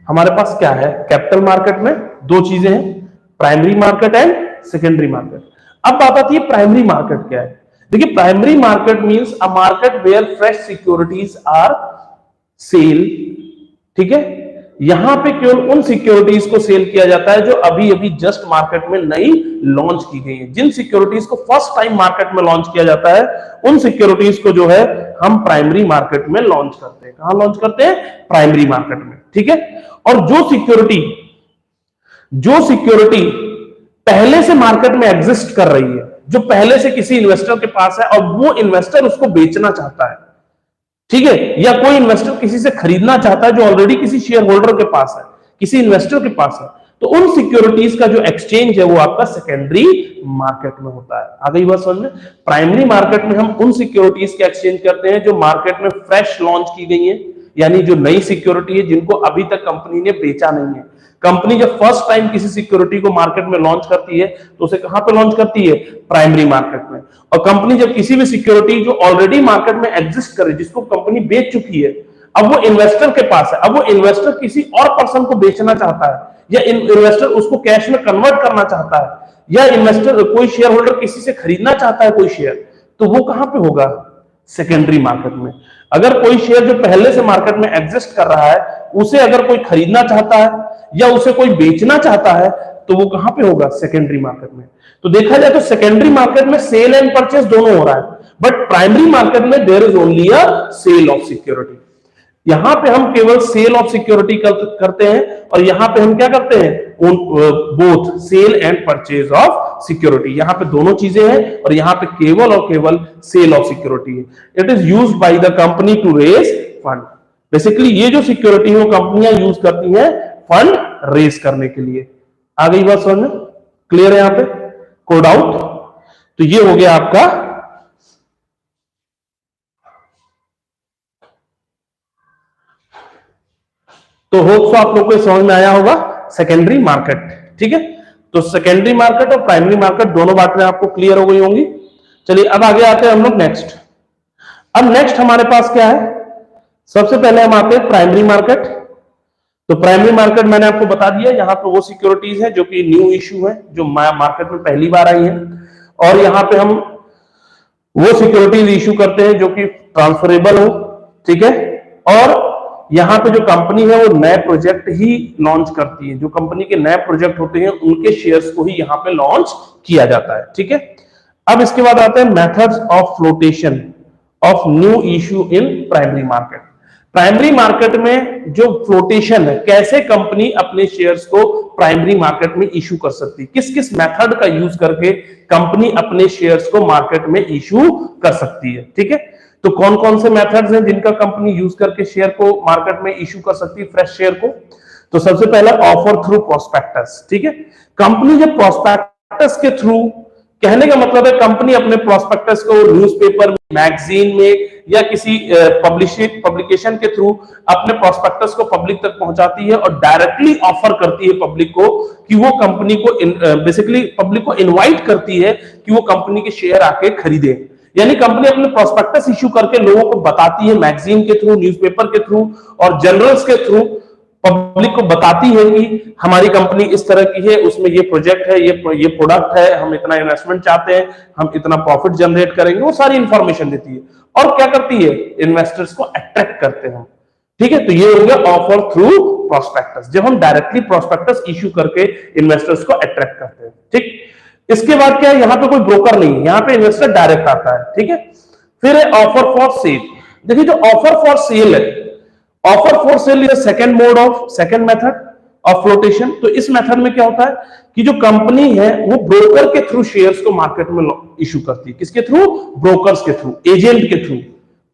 हमारे पास क्या है कैपिटल मार्केट में, 2 चीजें हैं, primary market and secondary market. अब बात आती है प्राइमरी मार्केट क्या है। देखिए primary market means a market where fresh securities are sale. ठीक है, यहां पे केवल उन सिक्योरिटीज को सेल किया जाता है जो अभी अभी जस्ट मार्केट में नई लॉन्च की गई है। जिन सिक्योरिटीज को फर्स्ट टाइम मार्केट में लॉन्च किया जाता है उन सिक्योरिटीज को जो है हम प्राइमरी मार्केट में लॉन्च करते हैं। कहां लॉन्च करते हैं, प्राइमरी मार्केट में। ठीक है, और जो सिक्योरिटी पहले से मार्केट में एग्जिस्ट कर रही है, जो पहले से किसी इन्वेस्टर के पास है और वो इन्वेस्टर उसको बेचना चाहता है, ठीक है, या कोई इन्वेस्टर किसी से खरीदना चाहता है जो ऑलरेडी किसी शेयर होल्डर के पास है, किसी इन्वेस्टर के पास है, तो उन सिक्योरिटीज का जो एक्सचेंज है वो आपका सेकेंडरी मार्केट में होता है। आ गई बात समझ में। प्राइमरी मार्केट में हम उन सिक्योरिटीज के एक्सचेंज करते हैं जो मार्केट में फ्रेश लॉन्च की गई है, यानी जो नई सिक्योरिटी है जिनको अभी तक कंपनी ने बेचा नहीं है। कंपनी जब फर्स्ट टाइम किसी सिक्योरिटी को मार्केट में लॉन्च करती है तो उसे कहां पे लॉन्च करती है, प्राइमरी मार्केट में। और कंपनी जब किसी भी सिक्योरिटी जो ऑलरेडी मार्केट में एग्जिस्ट करे, जिसको कंपनी बेच चुकी है, अब वो इन्वेस्टर के पास है, अब वो इन्वेस्टर किसी और पर्सन को बेचना चाहता है, या इन्वेस्टर उसको कैश में कन्वर्ट करना चाहता है, या इन्वेस्टर कोई शेयर होल्डर किसी से खरीदना चाहता है कोई शेयर, तो वो कहां पे होगा, सेकेंडरी मार्केट में। अगर कोई शेयर जो पहले से मार्केट में एग्जिस्ट कर रहा है उसे अगर कोई खरीदना चाहता है या उसे कोई बेचना चाहता है तो वो कहां पे होगा, सेकेंडरी मार्केट में। तो देखा जाए तो सेकेंडरी मार्केट में सेल एंड परचेस दोनों हो रहा है, बट प्राइमरी मार्केट में there is only a sale of security. यहां पे हम केवल सेल ऑफ सिक्योरिटी करते हैं, और यहां पे हम क्या करते हैं, both sale and purchase of security. यहां पे दोनों चीजें हैं, और यहां पे केवल और केवल सेल ऑफ सिक्योरिटी है। It is used by the company to raise fund. Basically ये जो सिक्योरिटी है वो कंपनियां यूज करती हैं फंड रेज करने के लिए। आ गई बात समझ में, क्लियर है यहां पे, कोई डाउट? तो ये हो गया आपका तो होप सो आप लोग को समझ में आया होगा सेकेंडरी मार्केट। ठीक है, तो सेकेंडरी मार्केट और प्राइमरी मार्केट दोनों बातें आपको क्लियर हो गई होंगी। चलिए अब आगे आते हैं हम लोग नेक्स्ट। अब नेक्स्ट हमारे पास क्या है, सबसे पहले हम आते हैं प्राइमरी मार्केट। तो प्राइमरी मार्केट मैंने आपको बता दिया, यहां पे वो सिक्योरिटीज है जो कि न्यू इश्यू है, जो मार्केट में पहली बार आई है, और यहां पे हम वो सिक्योरिटीज इशू करते हैं जो कि ट्रांसफरेबल हो, ठीक है। और यहां पे जो कंपनी है वो नए प्रोजेक्ट ही लॉन्च करती है, जो कंपनी के नए प्रोजेक्ट होते हैं उनके शेयर्स को ही यहां पे लॉन्च किया जाता है, ठीक है। अब इसके बाद आते हैं methods of flotation of new issue in primary market. Primary market में जो फ्लोटेशन है, कैसे कंपनी अपने शेयर्स को प्राइमरी मार्केट में इशू कर सकती है, किस किस मेथड का यूज करके कंपनी अपने शेयर्स को मार्केट में इशू कर सकती है, ठीक है। तो कौन कौन से मेथड्स हैं जिनका कंपनी यूज करके शेयर को मार्केट में इशू कर सकती है, फ्रेश शेयर को। तो सबसे पहला ऑफर थ्रू प्रोस्पेक्टस, ठीक है। कंपनी जब प्रोस्पेक्टस के थ्रू, कहने का मतलब है कंपनी अपने प्रोस्पेक्टस को न्यूज़पेपर में, मैगजीन में या किसी पब्लिकेशन के थ्रू अपने प्रोस्पेक्टस को पब्लिक तक पहुंचाती है और डायरेक्टली ऑफर करती है पब्लिक को कि वो कंपनी को बेसिकली पब्लिक को इनवाइट करती है कि वो कंपनी के शेयर आके खरीदे। यानी कंपनी अपने प्रोस्पेक्टस इश्यू करके लोगों को बताती है, मैगजीन के थ्रू, न्यूज़पेपर के थ्रू और जर्नल्स के थ्रू पब्लिक को बताती है कि हमारी कंपनी इस तरह की है, उसमें ये प्रोजेक्ट है, ये प्रोडक्ट है, हम इतना इन्वेस्टमेंट चाहते हैं, हम इतना प्रॉफिट जनरेट करेंगे, वो सारी इंफॉर्मेशन देती है। और क्या करती है, इन्वेस्टर्स को अट्रैक्ट करते हैं, ठीक है। तो ये हो गया ऑफर थ्रू प्रोस्पेक्टस, जब हम डायरेक्टली प्रोस्पेक्टस इश्यू करके इन्वेस्टर्स को अट्रैक्ट करते हैं, ठीक। इसके बाद क्या है, यहां पे कोई ब्रोकर नहीं है, यहां पे इन्वेस्टर डायरेक्ट आता है, ठीक है। फिर है ऑफर फॉर सेल। देखिए जो ऑफर फॉर सेल है, offer for sale is second mode of second method of flotation. तो इस मेथड में क्या होता है कि जो कंपनी है वो ब्रोकर के थ्रू शेयर्स को मार्केट में इशू करती है। किसके थ्रू, ब्रोकर्स के थ्रू, एजेंट के थ्रू,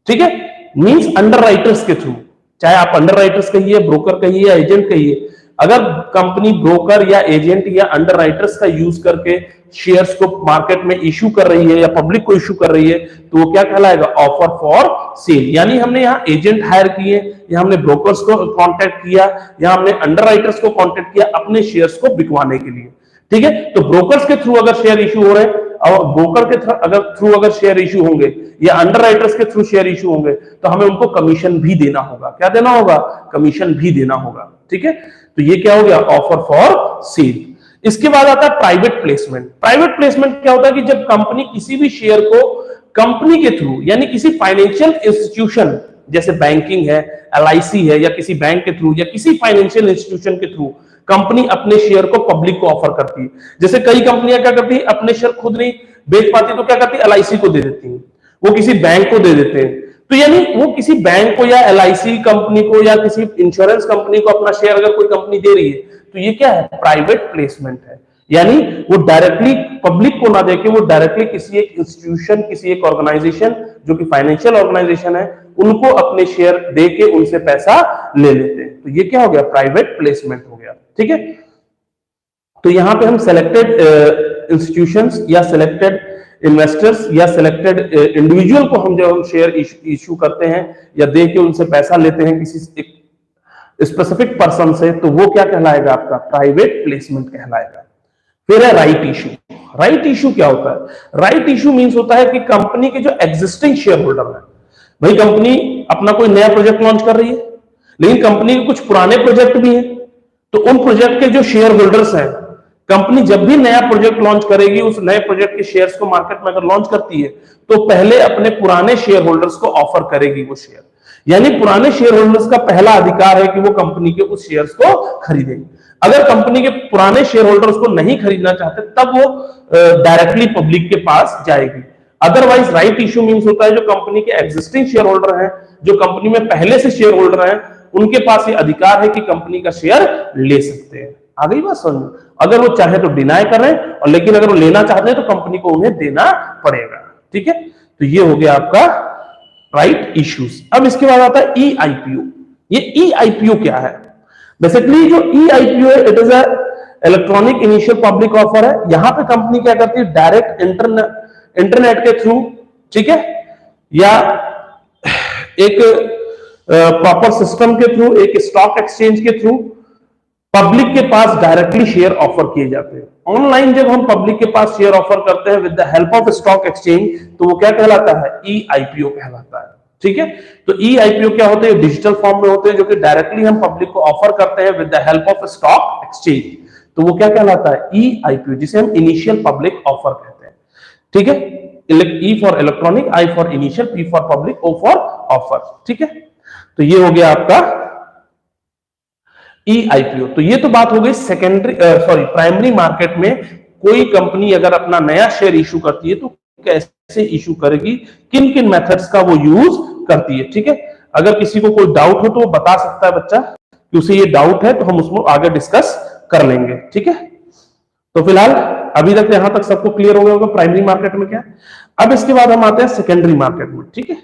ठीक है। मींस अंडरराइटर्स के थ्रू, चाहे आप अंडरराइटर्स कहिए, ब्रोकर कहिए या एजेंट कहिए, अगर कंपनी ब्रोकर या एजेंट या अंडरराइटर्स का यूज करके शेयर्स को मार्केट में इशू कर रही है या पब्लिक को इशू कर रही है, तो वो क्या कहलाएगा, ऑफर फॉर सेल। यानी हमने यहाँ एजेंट हायर किए, या हमने ब्रोकर्स को कांटेक्ट किया, या हमने अंडरराइटर्स को कांटेक्ट किया अपने शेयर्स को बिकवाने के लिए, ठीक है। तो ब्रोकर्स के थ्रू अगर शेयर इशू हो रहे हैं, और ब्रोकर के थ्रू अगर शेयर इशू होंगे या अंडरराइटर्स के थ्रू शेयर इशू होंगे, तो हमें उनको कमीशन भी देना होगा। क्या देना होगा, कमीशन भी देना होगा, ठीक है। तो ये क्या हो गया, ऑफर फॉर सेल। इसके बाद आता है प्राइवेट प्लेसमेंट। प्राइवेट प्लेसमेंट क्या होता है कि जब कंपनी किसी भी शेयर को कंपनी के थ्रू, यानी किसी फाइनेंशियल इंस्टीट्यूशन जैसे बैंकिंग है, एलआईसी है, या किसी बैंक के थ्रू या किसी फाइनेंशियल इंस्टीट्यूशन के थ्रू कंपनी अपने शेयर को पब्लिक को ऑफर करती है। जैसे कई कंपनियां क्या करती है, अपने शेयर खुद नहीं बेच पाती तो क्या करती है, एलआईसी को दे देती है, वो किसी बैंक को दे देते हैं। तो यानी वो किसी बैंक को या एलआईसी कंपनी को या किसी इंश्योरेंस कंपनी को अपना शेयर अगर कोई कंपनी दे रही है, तो ये क्या है, प्राइवेट प्लेसमेंट है। यानी वो डायरेक्टली पब्लिक को ना देके वो डायरेक्टली किसी एक इंस्टीट्यूशन, किसी एक ऑर्गेनाइजेशन जो कि फाइनेंशियल ऑर्गेनाइजेशन है, उनको अपने शेयर दे के उनसे पैसा ले लेते हैं। तो ये क्या हो गया, प्राइवेट प्लेसमेंट हो गया, ठीक है। तो यहां पे हम सिलेक्टेड इंस्टीट्यूशंस या सिलेक्टेड इन्वेस्टर्स या सिलेक्टेड इंडिविजुअल को हम जब हम शेयर इशू करते हैं या दे के उनसे पैसा लेते हैं किसी एक स्पेसिफिक पर्सन से, तो वो क्या कहलाएगा, आपका प्राइवेट प्लेसमेंट कहलाएगा। फिर है राइट इशू। राइट इशू क्या होता है, राइट इशू मींस होता है कि कंपनी के जो एग्जिस्टिंग शेयर होल्डर है, भाई कंपनी अपना कोई नया प्रोजेक्ट लॉन्च कर रही है, लेकिन कंपनी के कुछ पुराने प्रोजेक्ट भी हैं, तो उन प्रोजेक्ट के जो शेयर होल्डर्स हैं, कंपनी जब भी नया प्रोजेक्ट लॉन्च करेगी, उस नए प्रोजेक्ट के शेयर्स को मार्केट में अगर लॉन्च करती है, तो पहले अपने पुराने शेयर होल्डर्स को ऑफर करेगी वो शेयर। यानी पुराने शेयर होल्डर्स का पहला अधिकार है कि वो कंपनी के उस शेयर्स को खरीदेंगे। अगर कंपनी के पुराने शेयर होल्डर्स को नहीं खरीदना चाहते, तब वो डायरेक्टली पब्लिक के पास जाएगी। अदरवाइज राइट इशू मींस होता है जो कंपनी के एग्जिस्टिंग शेयर होल्डर हैं, जो कंपनी में पहले से शेयर होल्डर हैं, उनके पास ये अधिकार है कि कंपनी का शेयर ले सकते हैं। आ गई बात समझ में? अगर वो चाहे तो डिनाई करें, और लेकिन अगर वो लेना चाहते हैं तो कंपनी को उन्हें देना पड़ेगा, ठीक है। तो ये हो गया आपका राइट इश्यूज। अब इसके बाद आता है ई आईपीओ। ये ई आईपीओ क्या है, बेसिकली जो ई आईपीओ है, it is a electronic initial public offer है। यहां पे कंपनी क्या करती है, डायरेक्ट इंटरनेट के थ्रू, ठीक है, या एक प्रॉपर सिस्टम के थ्रू, एक स्टॉक एक्सचेंज के थ्रू पब्लिक के पास डायरेक्टली शेयर ऑफर किए जाते हैं। ऑनलाइन जब हम पब्लिक के पास शेयर ऑफर करते हैं with the help of stock exchange, तो वो क्या कहलाता है, ई आईपीओ कहलाता है, ठीक है। तो ई आईपीओ क्या होते हैं, डिजिटल फॉर्म में होते हैं, जो कि डायरेक्टली हम पब्लिक को ऑफर करते हैं with the help of stock exchange, तो वो क्या कहलाता है, ई आईपीओ, जिसे हम इनिशियल पब्लिक ऑफर कहते हैं, ठीक है। E for electronic, I for initial, P for public, O for offer. ठीक है, तो ये हो गया आपका ई आईपीओ। तो ये तो बात हो गई सेकेंडरी प्राइमरी मार्केट में कोई कंपनी अगर अपना नया शेयर इशू करती है तो कैसे इशू करेगी, किन किन मेथड्स का वो यूज करती है। ठीक है, अगर किसी को कोई डाउट हो तो वो बता सकता है बच्चा कि उसे ये डाउट है, तो हम उसको आगे डिस्कस कर लेंगे। ठीक है, तो फिलहाल अभी तक यहां तक सबको क्लियर हो गया होगा प्राइमरी मार्केट में क्या है। अब इसके बाद हम आते हैं सेकेंडरी मार्केट में। ठीक है,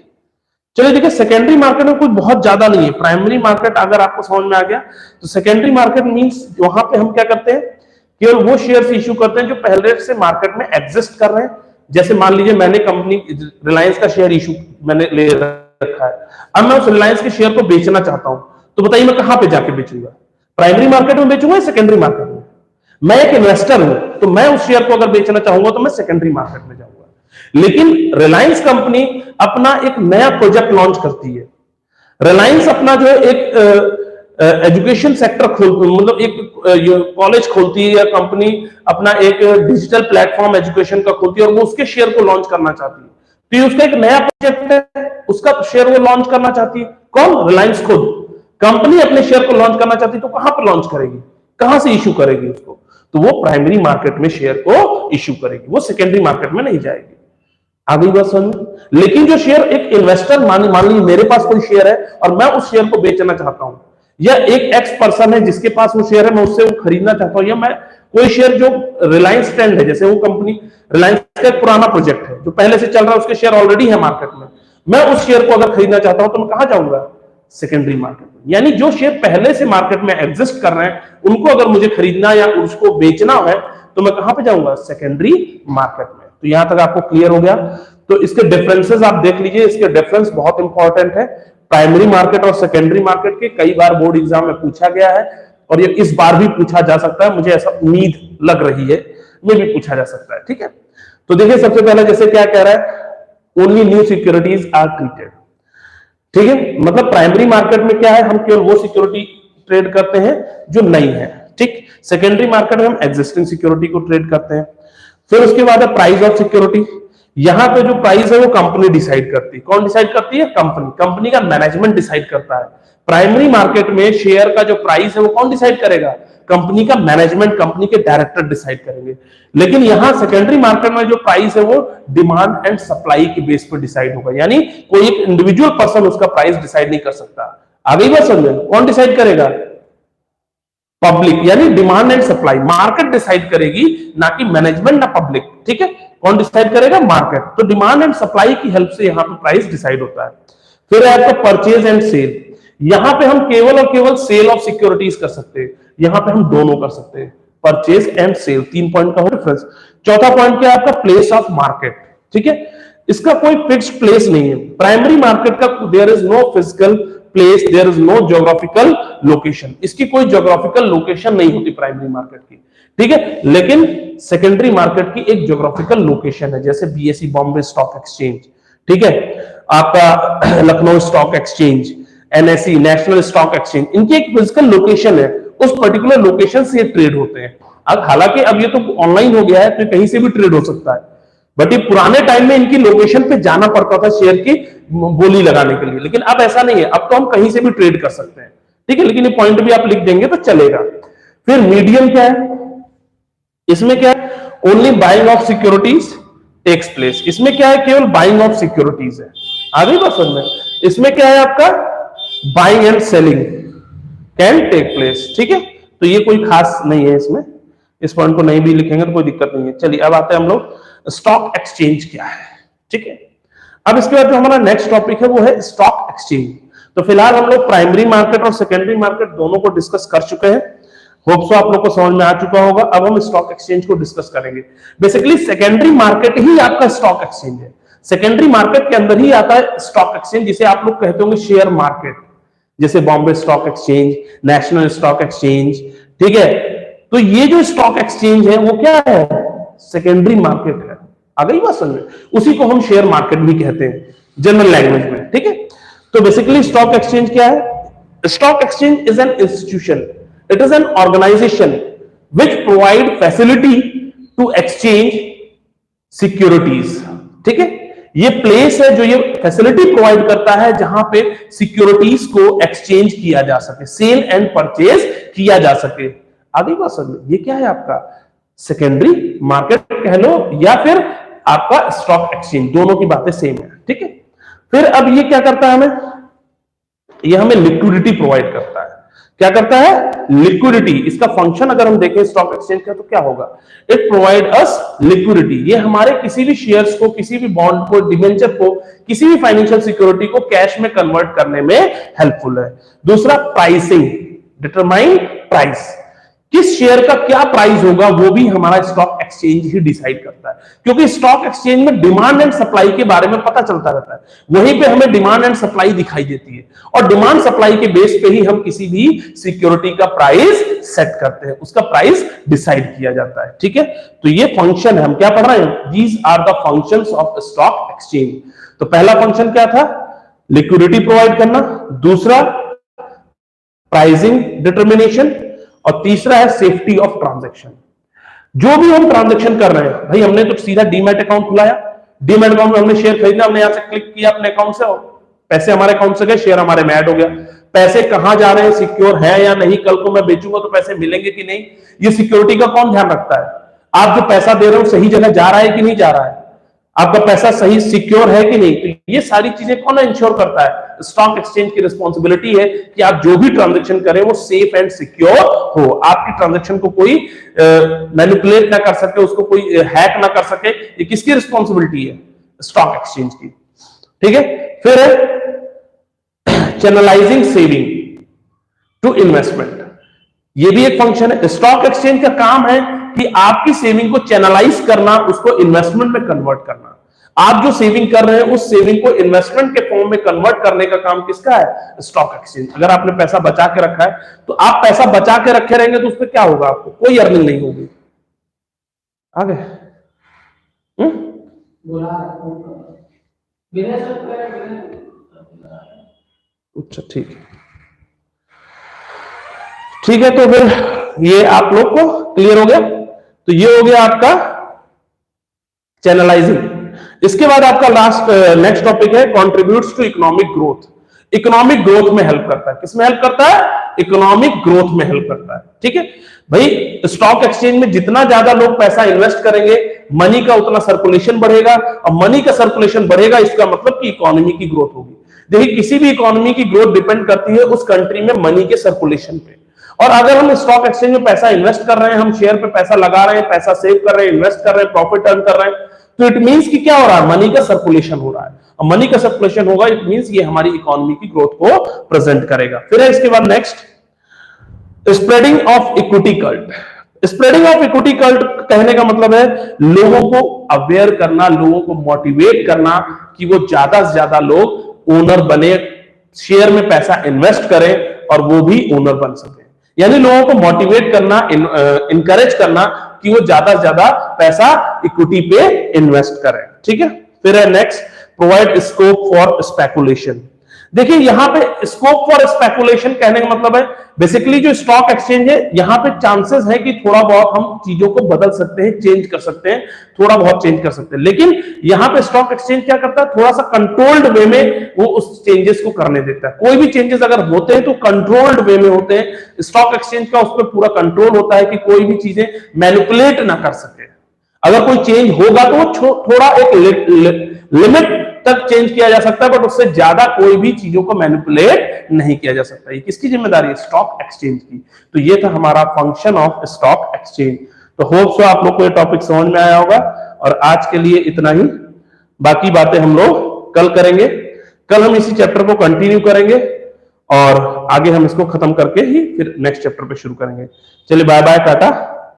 चलिए देखिए, सेकेंडरी मार्केट में कुछ बहुत ज्यादा नहीं है। प्राइमरी मार्केट अगर आपको समझ में आ गया तो सेकेंडरी मार्केट मींस वहां पे हम क्या करते हैं, केवल वो शेयर्स इशू करते हैं जो पहले से मार्केट में एग्जिस्ट कर रहे हैं। जैसे मान लीजिए मैंने कंपनी रिलायंस का शेयर इशू मैंने ले रखा है, अब मैं उस रिलायंस के शेयर को बेचना चाहता हूं, तो बताइए मैं कहां पे जाके बेचूंगा, प्राइमरी मार्केट में बेचूंगा या सेकेंडरी मार्केट में? मैं एक इन्वेस्टर हूं तो मैं उस शेयर को अगर बेचना चाहूंगा तो मैं सेकेंडरी मार्केट में जाऊंगा। लेकिन रिलायंस कंपनी अपना एक नया प्रोजेक्ट लॉन्च करती है, रिलायंस अपना जो एक एजुकेशन सेक्टर मतलब एक कॉलेज खोलती है, या कंपनी अपना एक डिजिटल प्लेटफॉर्म एजुकेशन का खोलती है और वो उसके शेयर को लॉन्च करना चाहती है, तो ये उसका एक नया प्रोजेक्ट है, उसका शेयर वो लॉन्च करना चाहती है। कौन? रिलायंस खुद। कंपनी अपने शेयर को लॉन्च करना चाहती है तो कहां पर लॉन्च करेगी, कहां से इशू करेगी उसको? तो वो प्राइमरी मार्केट में शेयर को इशू करेगी, वो सेकेंडरी मार्केट में नहीं जाएगी। आ गई बात समझ में? लेकिन जो शेयर एक इन्वेस्टर, मान लीजिए मेरे पास कोई शेयर है और मैं उस शेयर को बेचना चाहता हूं, या एक एक्स पर्सन है जिसके पास वो शेयर है, मैं उससे वो खरीदना चाहता हूं, या मैं कोई शेयर जो रिलायंस ट्रेंड है, जैसे वो कंपनी रिलायंस का एक पुराना प्रोजेक्ट है जो पहले से चल रहा है, उसके शेयर ऑलरेडी है मार्केट में, मैं उस शेयर को अगर खरीदना चाहता हूं तो मैं कहां जाऊंगा? सेकेंडरी मार्केट में। यानी जो शेयर पहले से मार्केट में एग्जिस्ट कर रहे हैं उनको अगर मुझे खरीदना या उसको बेचना है तो मैं कहां पे जाऊंगा? सेकेंडरी मार्केट में। तो यहां तक आपको क्लियर हो गया। तो इसके डिफरेंसेस आप देख लीजिए, इसके डिफरेंस बहुत इंपॉर्टेंट है। प्राइमरी मार्केट और सेकेंडरी मार्केट के कई बार बोर्ड एग्जाम में पूछा गया है और ये इस बार भी पूछा जा सकता है, मुझे ऐसा उम्मीद लग रही है, ये भी पूछा जा सकता है। ठीक है, तो देखिए सबसे पहले जैसे क्या कह रहा है, only new securities are treated. ठीक है, मतलब प्राइमरी मार्केट में क्या है, हम केवल वो सिक्योरिटी ट्रेड करते हैं जो नई है। ठीक, सेकेंडरी मार्केट में हम एग्जिस्टिंग सिक्योरिटी को ट्रेड करते हैं। फिर उसके बाद है प्राइस ऑफ सिक्योरिटी। यहां पे जो प्राइस है वो कंपनी डिसाइड करती है। कौन डिसाइड करती है? कंपनी। कंपनी का मैनेजमेंट डिसाइड करता है। प्राइमरी मार्केट में शेयर का जो प्राइस है वो कौन डिसाइड करेगा? कंपनी का मैनेजमेंट, कंपनी के डायरेक्टर डिसाइड करेंगे। लेकिन यहां सेकेंडरी मार्केट में जो प्राइस है वो डिमांड एंड सप्लाई के बेस पर डिसाइड होगा, यानी कोई एक इंडिविजुअल पर्सन उसका प्राइस डिसाइड नहीं कर सकता। आगे बात समझे? कौन डिसाइड करेगा? पब्लिक, यानी demand and supply market decide करेगी, ना कि मैनेजमेंट ना पब्लिक। ठीक है, कौन डिसाइड करेगा? मार्केट। तो डिमांड एंड सप्लाई की हेल्प से यहां पे प्राइस डिसाइड होता है। फिर है आपका परचेज एंड सेल। यहां पे हम केवल और केवल सेल ऑफ सिक्योरिटीज कर सकते हैं, यहां पे हम दोनों कर सकते हैं, परचेज एंड सेल। 3 पॉइंट का हो डिफरेंस। चौथा पॉइंट क्या है आपका? Place of market. ठीक है, इसका कोई फिक्स्ड प्लेस नहीं है। प्राइमरी मार्केट का there is no physical place, there is no geographical location. इसकी कोई ज्योग्राफिकल लोकेशन नहीं होती प्राइमरी मार्केट की। ठीक है, लेकिन सेकेंडरी मार्केट की एक ज्योग्राफिकल लोकेशन है, जैसे बीएसई बॉम्बे स्टॉक एक्सचेंज, ठीक है, आपका Lucknow stock exchange, NSE national stock exchange, इनकी एक फिजिकल लोकेशन है, उस पर्टिकुलर लोकेशन से ये ट्रेड होते हैं। अब हालांकि अब ये तो ऑनलाइन हो गया है तो कहीं से भी ट्रेड हो सकता है, बट ये पुराने टाइम में इनकी लोकेशन पे जाना पड़ता था शेयर की बोली लगाने के लिए, लेकिन अब ऐसा नहीं है, अब तो हम कहीं से भी ट्रेड कर सकते हैं। ठीक है, लेकिन ये पॉइंट भी आप लिख देंगे तो चलेगा। फिर मीडियम क्या है? इसमें क्या है? Only buying of securities takes place. इसमें क्या है? केवल बाइंग ऑफ सिक्योरिटीज है। आगे बात समझ में? इसमें क्या है आपका? Buying and selling can take place. ठीक है, तो ये कोई खास नहीं है इसमें, इस पॉइंट को नहीं भी लिखेंगे तो कोई दिक्कत नहीं है। चलिए अब आते हैं हम लोग स्टॉक एक्सचेंज क्या है। ठीक है, अब इसके बाद जो हमारा नेक्स्ट टॉपिक है वो है स्टॉक एक्सचेंज। तो फिलहाल हम लोग प्राइमरी मार्केट और सेकेंडरी मार्केट दोनों को डिस्कस कर चुके हैं, होप सो आप लोग को समझ में आ चुका होगा। अब हम स्टॉक एक्सचेंज को डिस्कस करेंगे। बेसिकली सेकेंडरी मार्केट ही आपका स्टॉक एक्सचेंज है, सेकेंडरी मार्केट के अंदर ही आता है स्टॉक एक्सचेंज, जिसे आप लोग कहते होंगे शेयर मार्केट, जैसे Bombay stock exchange, national stock exchange. ठीक है, तो ये जो स्टॉक एक्सचेंज है वो क्या है? सेकेंडरी मार्केट है। आ गई बात समझ में? उसी को हम शेयर मार्केट भी कहते हैं जनरल लैंग्वेज में। ठीक है, तो बेसिकली स्टॉक एक्सचेंज क्या है? Stock exchange is an institution, it is an organization which provide facility to exchange securities. ठीक है, ये प्लेस है जो ये फैसिलिटी प्रोवाइड करता है जहां पे सिक्योरिटीज को एक्सचेंज किया जा सके, सेल एंड परचेज किया जा सके। आगे बात समझ, ये क्या है आपका सेकेंडरी मार्केट कह लो या फिर आपका स्टॉक एक्सचेंज, दोनों की बातें सेम है। ठीक है, फिर अब ये क्या करता है हमें, ये हमें लिक्विडिटी प्रोवाइड करता है। क्या करता है, लिक्विडिटी। इसका फंक्शन अगर हम देखें स्टॉक एक्सचेंज का तो क्या होगा, इट प्रोवाइड अस लिक्विडिटी। ये हमारे किसी भी शेयर्स को, किसी भी बॉन्ड को, डिबेंचर को, किसी भी फाइनेंशियल सिक्योरिटी को कैश में कन्वर्ट करने में हेल्पफुल है। दूसरा प्राइसिंग, डिटरमाइन प्राइस, किस शेयर का क्या प्राइस होगा वो भी हमारा स्टॉक एक्सचेंज ही डिसाइड करता है, क्योंकि स्टॉक एक्सचेंज में डिमांड एंड सप्लाई के बारे में पता चलता रहता है। वहीं पे हमें डिमांड एंड सप्लाई दिखाई देती है और डिमांड सप्लाई के बेस पे ही हम किसी भी सिक्योरिटी का प्राइस सेट करते हैं, उसका प्राइस डिसाइड किया जाता है। ठीक है, तो ये फंक्शन है, हम क्या पढ़ रहे हैं, these are the functions of stock exchange. तो पहला फंक्शन क्या था, लिक्विडिटी प्रोवाइड करना, दूसरा प्राइसिंग डिटर्मिनेशन, और तीसरा है सेफ्टी ऑफ ट्रांजैक्शन। जो भी हम ट्रांजैक्शन कर रहे हैं, भाई हमने तो सीधा डीमैट अकाउंट खुलाया, डीमैट अकाउंट में हमने शेयर खरीदना, हमने यहां से क्लिक किया अपने अकाउंट से, पैसे हमारे अकाउंट से गए, शेयर हमारे में ऐड हो गया। पैसे कहां जा रहे हैं, सिक्योर है या नहीं, कल को मैं बेचूंगा तो पैसे मिलेंगे कि नहीं, ये सिक्योरिटी का कौन ध्यान रखता है। आप जो पैसा दे रहे हो सही जगह जा रहा है कि नहीं जा रहा है, आपका पैसा सही सिक्योर है कि नहीं, तो ये सारी चीजें कौन इंश्योर करता है, स्टॉक एक्सचेंज की रिस्पॉन्सिबिलिटी है कि आप जो भी ट्रांजैक्शन करें वो सेफ एंड सिक्योर हो, आपकी ट्रांजैक्शन को कोई मैनिपुलेट ना कर सके, उसको कोई हैक ना कर सके। ये किसकी रिस्पॉन्सिबिलिटी है, स्टॉक एक्सचेंज की। ठीक है, फिर चैनलाइजिंग सेविंग टू इन्वेस्टमेंट, ये भी एक फंक्शन है। स्टॉक एक्सचेंज का काम है कि आपकी सेविंग को चैनलाइज करना, उसको इन्वेस्टमेंट में कन्वर्ट करना। आप जो सेविंग कर रहे हैं उस सेविंग को इन्वेस्टमेंट के फॉर्म में कन्वर्ट करने का काम किसका है, स्टॉक एक्सचेंज। अगर आपने पैसा बचा के रखा है तो आप पैसा बचा के रखे रहेंगे तो उस पर क्या होगा, आपको कोई अर्निंग नहीं होगी। आगे अच्छा ठीक है, ठीक है, तो फिर ये आप लोग को क्लियर हो गया। तो ये हो गया आपका चैनलाइजिंग। इसके बाद आपका लास्ट नेक्स्ट टॉपिक है contributes to economic growth. Economic growth में हेल्प करता है, किसमें हेल्प करता है, इकोनॉमिक ग्रोथ में हेल्प करता है। ठीक है भाई, स्टॉक एक्सचेंज में जितना ज्यादा लोग पैसा इन्वेस्ट करेंगे, मनी का उतना सर्कुलेशन बढ़ेगा, और मनी का सर्कुलेशन बढ़ेगा इसका मतलब कि इकोनॉमी की ग्रोथ होगी। देखिए, किसी भी इकोनॉमी की ग्रोथ डिपेंड करती है उस कंट्री में मनी के सर्कुलेशन पे। और अगर हम स्टॉक एक्सचेंज में पैसा इन्वेस्ट कर रहे हैं, हम शेयर पे पैसा लगा रहे हैं, पैसा सेव कर रहे हैं, इन्वेस्ट कर रहे हैं, प्रॉफिट अर्न कर रहे हैं, तो इट मींस कि क्या हो रहा है, मनी का सर्कुलेशन हो रहा है। और मनी का सर्कुलेशन होगा, इट मींस ये हमारी इकोनॉमी की ग्रोथ को प्रेजेंट करेगा। फिर है इसके बाद next, spreading of equity cult. Spreading of equity cult कहने का मतलब है लोगों को अवेयर करना, लोगों को मोटिवेट करना कि वो ज्यादा से ज्यादा लोग ओनर बने, शेयर में पैसा इन्वेस्ट करें और वो भी ओनर बन सके। यानी लोगों को मोटिवेट करना, इनकरेज करना कि वो ज्यादा से ज्यादा पैसा इक्विटी पे इन्वेस्ट करें। ठीक है, फिर है next, provide scope for speculation. देखिए, यहां पे स्कोप फॉर स्पेकुलेशन कहने का मतलब है बेसिकली जो स्टॉक एक्सचेंज है, यहां पे चांसेस है कि थोड़ा बहुत हम चीजों को बदल सकते हैं, चेंज कर सकते हैं, थोड़ा बहुत चेंज कर सकते हैं। लेकिन यहां पे स्टॉक एक्सचेंज क्या करता है, थोड़ा सा कंट्रोल्ड वे में वो उस चेंजेस को करने देता है। कोई भी चेंजेस अगर होते हैं तो कंट्रोल्ड वे में होते हैं। स्टॉक एक्सचेंज का उस पर पूरा कंट्रोल होता है कि कोई भी चीजें मैनिपुलेट ना कर सके। अगर कोई चेंज होगा तो वो थोड़ा एक लिमिट तक चेंज किया जा सकता है, बट उससे ज्यादा कोई भी चीजों को मैनिपुलेट नहीं किया जा सकता। ये किसकी जिम्मेदारी है, स्टॉक एक्सचेंज की। तो ये था हमारा फंक्शन ऑफ स्टॉक एक्सचेंज। तो होप सो आप लोग को ये टॉपिक समझ में आया होगा। और आज के लिए इतना ही, बाकी बातें हम लोग कल करेंगे। कल हम इसी चैप्टर को कंटिन्यू करेंगे और आगे हम इसको खत्म करके ही फिर नेक्स्ट चैप्टर पे शुरू करेंगे। चलिए, बाय बाय, टाटा।